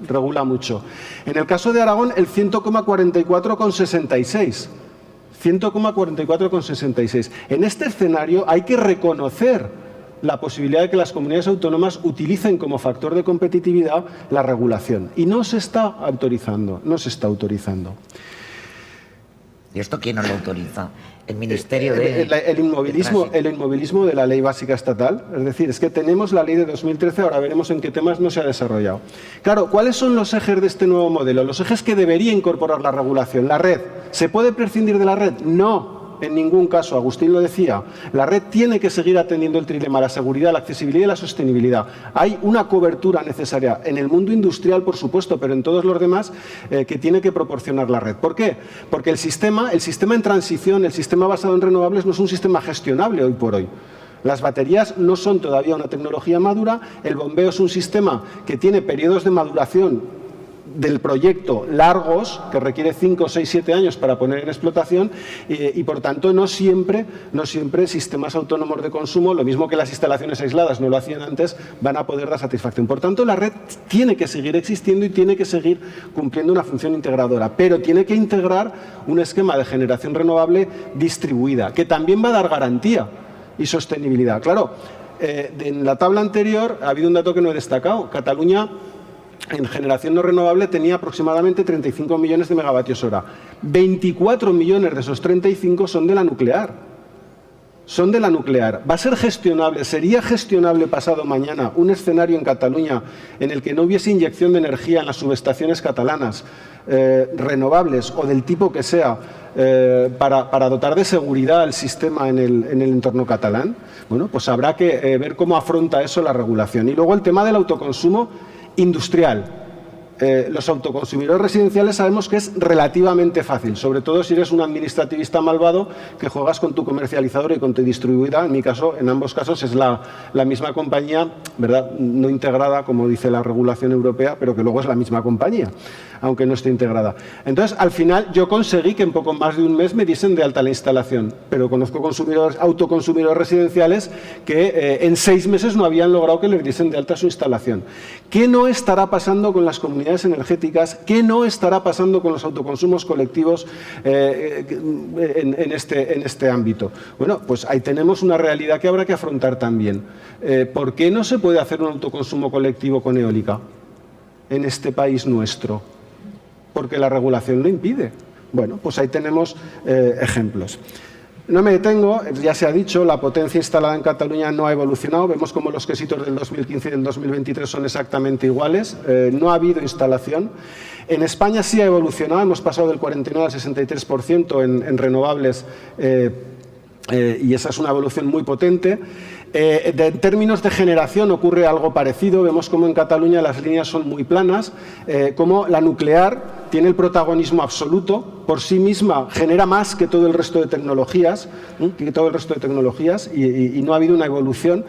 regula mucho. En el caso de Aragón, el 100,44,66. 100,44,66. En este escenario hay que reconocer la posibilidad de que las comunidades autónomas utilicen como factor de competitividad la regulación. Y no se está autorizando, no se está autorizando. ¿Y esto quién no lo autoriza? El Ministerio de... El inmovilismo de la ley básica estatal. Es decir, es que tenemos la ley de 2013, ahora veremos en qué temas no se ha desarrollado. Claro, ¿cuáles son los ejes de este nuevo modelo? Los ejes que debería incorporar la regulación. La red. ¿Se puede prescindir de la red? No. En ningún caso, Agustín lo decía, la red tiene que seguir atendiendo el trilema, la seguridad, la accesibilidad y la sostenibilidad. Hay una cobertura necesaria en el mundo industrial, por supuesto, pero en todos los demás que tiene que proporcionar la red. ¿Por qué? Porque el sistema en transición, el sistema basado en renovables no es un sistema gestionable hoy por hoy. Las baterías no son todavía una tecnología madura, el bombeo es un sistema que tiene periodos de maduración del proyecto largos, que requiere 5, 6, 7 años para poner en explotación y por tanto no siempre sistemas autónomos de consumo, lo mismo que las instalaciones aisladas no lo hacían antes, van a poder dar satisfacción. Por tanto, la red tiene que seguir existiendo y tiene que seguir cumpliendo una función integradora, pero tiene que integrar un esquema de generación renovable distribuida, que también va a dar garantía y sostenibilidad. Claro, en la tabla anterior ha habido un dato que no he destacado. Cataluña, en generación no renovable, tenía aproximadamente 35 millones de megavatios hora. 24 millones de esos 35 son de la nuclear. son de la nuclear. ¿Va a ser gestionable, sería gestionable pasado mañana un escenario en Cataluña en el que no hubiese inyección de energía en las subestaciones catalanas, renovables o del tipo que sea, para dotar de seguridad al sistema en el entorno catalán? Bueno, pues habrá que ver cómo afronta eso la regulación. Y luego el tema del autoconsumo industrial. Los autoconsumidores residenciales sabemos que es relativamente fácil, sobre todo si eres un administrativista malvado que juegas con tu comercializadora y con tu distribuidora. En mi caso, en ambos casos, es la misma compañía, ¿verdad? No integrada, como dice la regulación europea, pero que luego es la misma compañía, aunque no esté integrada. Entonces, al final, yo conseguí que en poco más de un mes me diesen de alta la instalación, pero conozco autoconsumidores residenciales que en 6 meses no habían logrado que les diesen de alta su instalación. ¿Qué no estará pasando con las comunidades energéticas? ¿Qué no estará pasando con los autoconsumos colectivos en este ámbito? Bueno, pues ahí tenemos una realidad que habrá que afrontar también. ¿Por qué no se puede hacer un autoconsumo colectivo con eólica en este país nuestro? Porque la regulación lo impide. Bueno, pues ahí tenemos ejemplos. No me detengo, ya se ha dicho, la potencia instalada en Cataluña no ha evolucionado. Vemos como los quesitos del 2015 y del 2023 son exactamente iguales. No ha habido instalación. En España sí ha evolucionado, hemos pasado del 49 al 63% en renovables y esa es una evolución muy potente. En términos de generación ocurre algo parecido. Vemos como en Cataluña las líneas son muy planas, como la nuclear tiene el protagonismo absoluto, por sí misma genera más que todo el resto de tecnologías, y no ha habido una evolución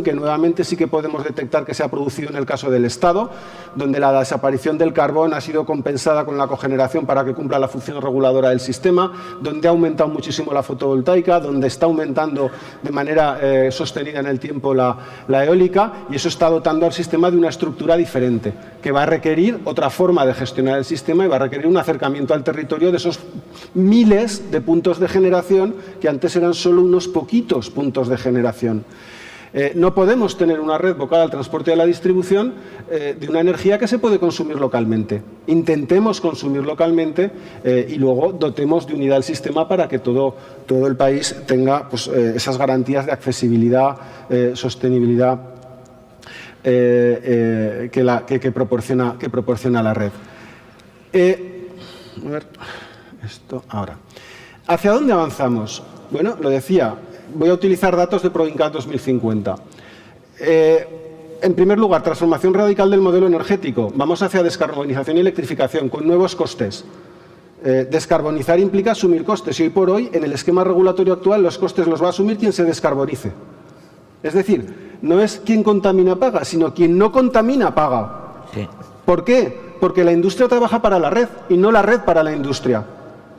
que nuevamente sí que podemos detectar que se ha producido en el caso del Estado, donde la desaparición del carbón ha sido compensada con la cogeneración para que cumpla la función reguladora del sistema, donde ha aumentado muchísimo la fotovoltaica, donde está aumentando de manera sostenida en el tiempo la eólica, y eso está dotando al sistema de una estructura diferente, que va a requerir otra forma de gestionar el sistema y va a requerir un acercamiento al territorio de esos miles de puntos de generación que antes eran solo unos poquitos puntos de generación. No podemos tener una red vocada al transporte y a la distribución de una energía que se puede consumir localmente. Intentemos consumir localmente y luego dotemos de unidad el sistema para que todo el país tenga pues, esas garantías de accesibilidad, sostenibilidad que proporciona la red. A ver, esto ahora. ¿Hacia dónde avanzamos? Bueno, lo decía, voy a utilizar datos de Proincat 2050. En primer lugar, transformación radical del modelo energético. Vamos hacia descarbonización y electrificación con nuevos costes. Descarbonizar implica asumir costes y hoy por hoy, en el esquema regulatorio actual, los costes los va a asumir quien se descarbonice. Es decir, no es quien contamina paga, sino quien no contamina paga. Sí. ¿Por qué? Porque la industria trabaja para la red y no la red para la industria.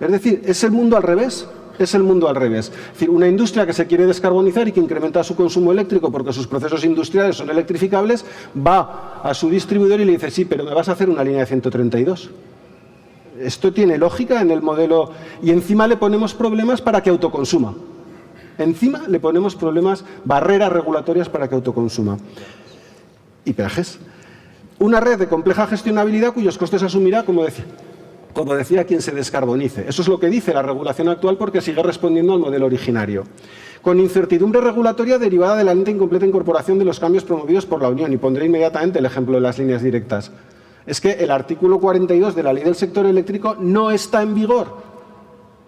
Es decir, es el mundo al revés. Es el mundo al revés. Es decir, una industria que se quiere descarbonizar y que incrementa su consumo eléctrico porque sus procesos industriales son electrificables, va a su distribuidor y le dice, sí, pero me vas a hacer una línea de 132. Esto tiene lógica en el modelo y encima le ponemos problemas para que autoconsuma. Encima le ponemos problemas, barreras regulatorias para que autoconsuma. Y peajes. Una red de compleja gestionabilidad cuyos costes asumirá, como decía, quien se descarbonice. Eso es lo que dice la regulación actual porque sigue respondiendo al modelo originario. Con incertidumbre regulatoria derivada de la lenta e incompleta incorporación de los cambios promovidos por la Unión. Y pondré inmediatamente el ejemplo de las líneas directas. Es que el artículo 42 de la Ley del Sector Eléctrico no está en vigor.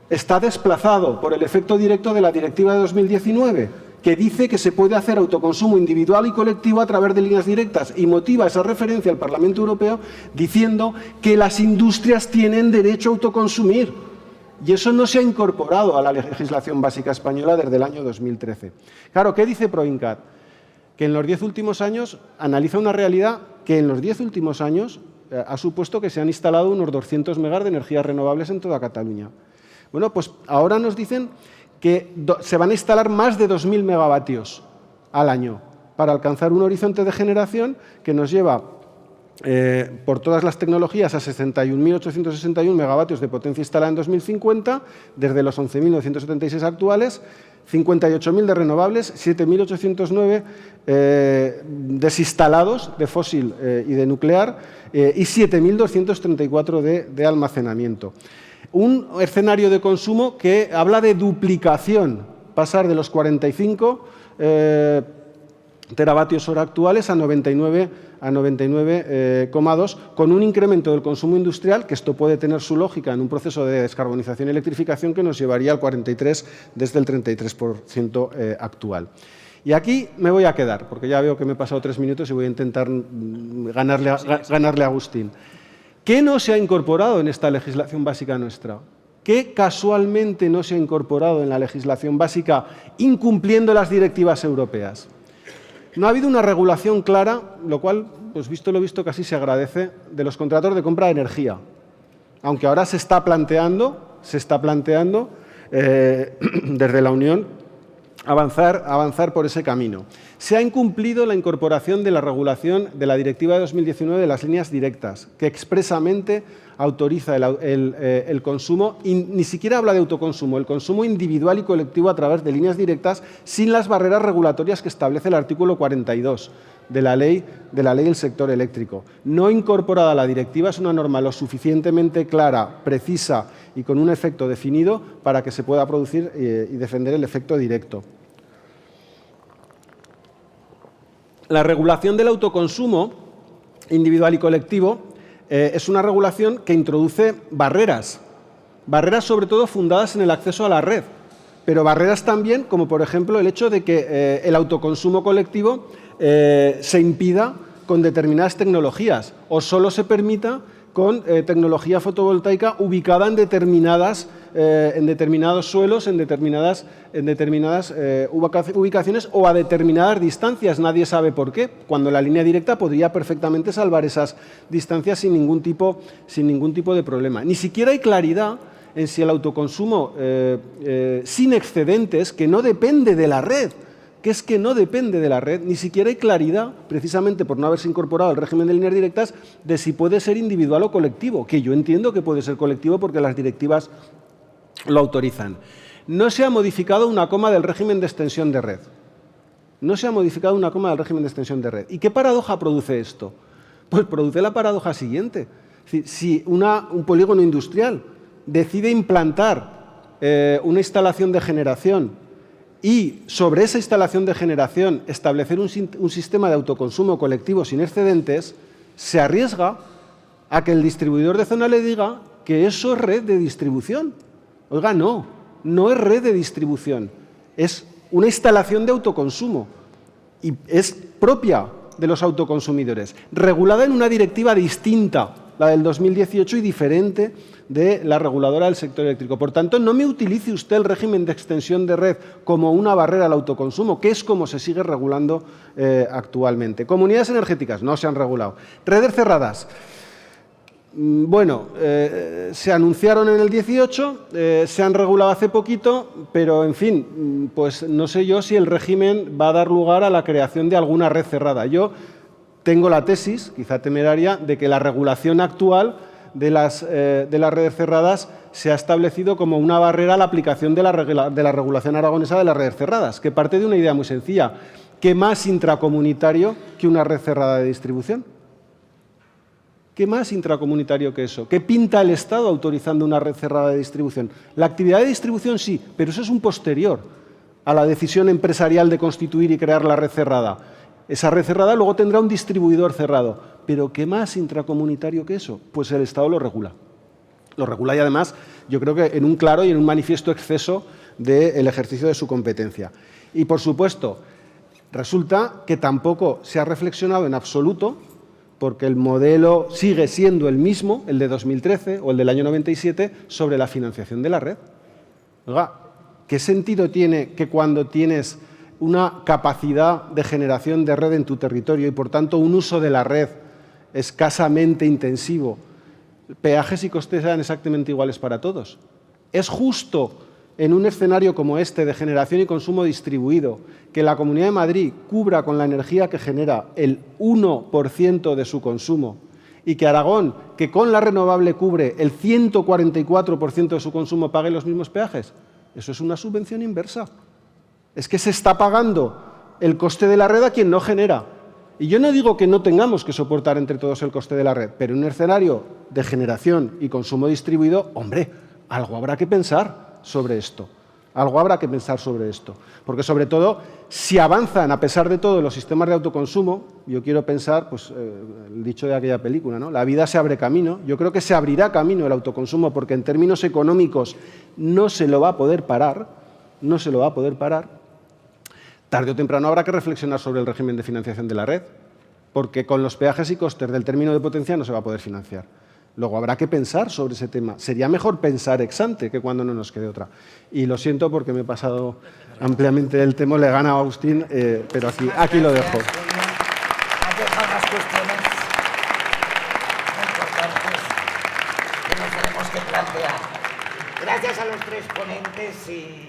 Está desplazado por el efecto directo de la Directiva de 2019, que dice que se puede hacer autoconsumo individual y colectivo a través de líneas directas y motiva esa referencia al Parlamento Europeo diciendo que las industrias tienen derecho a autoconsumir. Y eso no se ha incorporado a la legislación básica española desde el año 2013. Claro, ¿qué dice Proincat? Que en los 10 últimos años analiza una realidad que en los 10 últimos años ha supuesto que se han instalado unos 200 megas de energías renovables en toda Cataluña. Bueno, pues ahora nos dicen que se van a instalar más de 2.000 megavatios al año para alcanzar un horizonte de generación que nos lleva por todas las tecnologías a 61.861 megavatios de potencia instalada en 2050, desde los 11.976 actuales, 58.000 de renovables, 7.809 desinstalados de fósil y de nuclear y 7.234 de almacenamiento. Un escenario de consumo que habla de duplicación pasar de los 45 teravatios hora actuales a 99,2, con un incremento del consumo industrial, que esto puede tener su lógica en un proceso de descarbonización y electrificación que nos llevaría al 43 desde el 33% actual. Y aquí me voy a quedar, porque ya veo que me he pasado 3 minutos y voy a intentar ganarle a Agustín. ¿Qué no se ha incorporado en esta legislación básica nuestra? ¿Qué casualmente no se ha incorporado en la legislación básica incumpliendo las directivas europeas? No ha habido una regulación clara, lo cual, pues visto lo visto, casi se agradece, de los contratos de compra de energía. Aunque ahora se está planteando desde la Unión avanzar por ese camino. Se ha incumplido la incorporación de la regulación de la Directiva de 2019 de las líneas directas, que expresamente autoriza el consumo, y ni siquiera habla de autoconsumo, el consumo individual y colectivo a través de líneas directas sin las barreras regulatorias que establece el artículo 42 de la ley del sector eléctrico. No incorporada a la directiva es una norma lo suficientemente clara, precisa y con un efecto definido para que se pueda producir y defender el efecto directo. La regulación del autoconsumo individual y colectivo es una regulación que introduce barreras sobre todo fundadas en el acceso a la red, pero barreras también como por ejemplo el hecho de que el autoconsumo colectivo se impida con determinadas tecnologías o solo se permita con tecnología fotovoltaica ubicada en determinados suelos, en determinadas ubicaciones o a determinadas distancias. Nadie sabe por qué, cuando la línea directa podría perfectamente salvar esas distancias sin ningún tipo de problema. Ni siquiera hay claridad en si el autoconsumo sin excedentes, que no depende de la red, ni siquiera hay claridad, precisamente por no haberse incorporado al régimen de líneas directas, de si puede ser individual o colectivo, que yo entiendo que puede ser colectivo porque las directivas lo autorizan. No se ha modificado una coma del régimen de extensión de red. ¿Y qué paradoja produce esto? Pues produce la paradoja siguiente. Si un polígono industrial decide implantar una instalación de generación y sobre esa instalación de generación establecer un sistema de autoconsumo colectivo sin excedentes, se arriesga a que el distribuidor de zona le diga que eso es red de distribución. Oiga, no es red de distribución, es una instalación de autoconsumo y es propia de los autoconsumidores, regulada en una directiva distinta, la del 2018, y diferente de la reguladora del sector eléctrico. Por tanto, no me utilice usted el régimen de extensión de red como una barrera al autoconsumo, que es como se sigue regulando actualmente. Comunidades energéticas no se han regulado. Redes cerradas. Bueno, se anunciaron en el 18, se han regulado hace poquito, pero en fin, pues no sé yo si el régimen va a dar lugar a la creación de alguna red cerrada. Yo tengo la tesis, quizá temeraria, de que la regulación actual de las redes cerradas se ha establecido como una barrera a la aplicación de la regulación aragonesa de las redes cerradas, que parte de una idea muy sencilla. ¿Qué más intracomunitario que una red cerrada de distribución? ¿Qué más intracomunitario que eso? ¿Qué pinta el Estado autorizando una red cerrada de distribución? La actividad de distribución sí, pero eso es un posterior a la decisión empresarial de constituir y crear la red cerrada. Esa red cerrada luego tendrá un distribuidor cerrado. ¿Pero qué más intracomunitario que eso? Pues el Estado lo regula. Lo regula y además yo creo que en un claro y en un manifiesto exceso del ejercicio de su competencia. Y por supuesto, resulta que tampoco se ha reflexionado en absoluto, porque el modelo sigue siendo el mismo, el de 2013 o el del año 97, sobre la financiación de la red. Oiga, ¿qué sentido tiene que cuando tienes una capacidad de generación de red en tu territorio y, por tanto, un uso de la red escasamente intensivo, peajes y costes sean exactamente iguales para todos? ¿Es justo en un escenario como este de generación y consumo distribuido que la Comunidad de Madrid cubra con la energía que genera el 1% de su consumo y que Aragón, que con la renovable cubre el 144% de su consumo, pague los mismos peajes? Eso es una subvención inversa. Es que se está pagando el coste de la red a quien no genera. Y yo no digo que no tengamos que soportar entre todos el coste de la red, pero en un escenario de generación y consumo distribuido, hombre, algo habrá que pensar sobre esto. Algo habrá que pensar sobre esto, porque sobre todo, si avanzan a pesar de todo los sistemas de autoconsumo, yo quiero pensar, pues el dicho de aquella película, ¿no? La vida se abre camino. Yo creo que se abrirá camino el autoconsumo, porque en términos económicos no se lo va a poder parar, no se lo va a poder parar. Tarde o temprano habrá que reflexionar sobre el régimen de financiación de la red, porque con los peajes y costes del término de potencia no se va a poder financiar. Luego habrá que pensar sobre ese tema. Sería mejor pensar ex ante que cuando no nos quede otra. Y lo siento porque me he pasado ampliamente el tema, le gana a Agustín, pero aquí lo dejo. Aquí están las cuestiones muy importantes que nos tenemos que plantear. Gracias a los tres ponentes y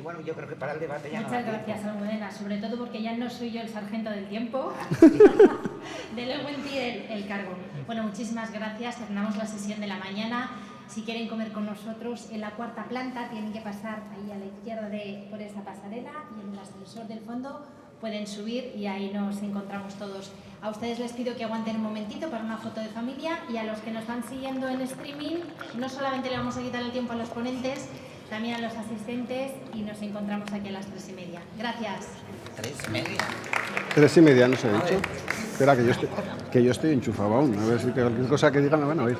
bueno, yo creo que para el debate ya Muchas gracias, Almudena, sobre todo porque ya no soy yo el sargento del tiempo, de luego en ti el cargo. Bueno, muchísimas gracias, terminamos la sesión de la mañana. Si quieren comer con nosotros en la cuarta planta, tienen que pasar ahí a la izquierda por esa pasarela y en el ascensor del fondo pueden subir y ahí nos encontramos todos. A ustedes les pido que aguanten un momentito para una foto de familia y a los que nos están siguiendo en streaming, no solamente le vamos a quitar el tiempo a los ponentes, también a los asistentes y nos encontramos aquí a las 3:30. Gracias. 3:30. 3:30 nos ha dicho. Espera, que yo estoy enchufado aún. A ver si cualquier cosa que digan me van a oír.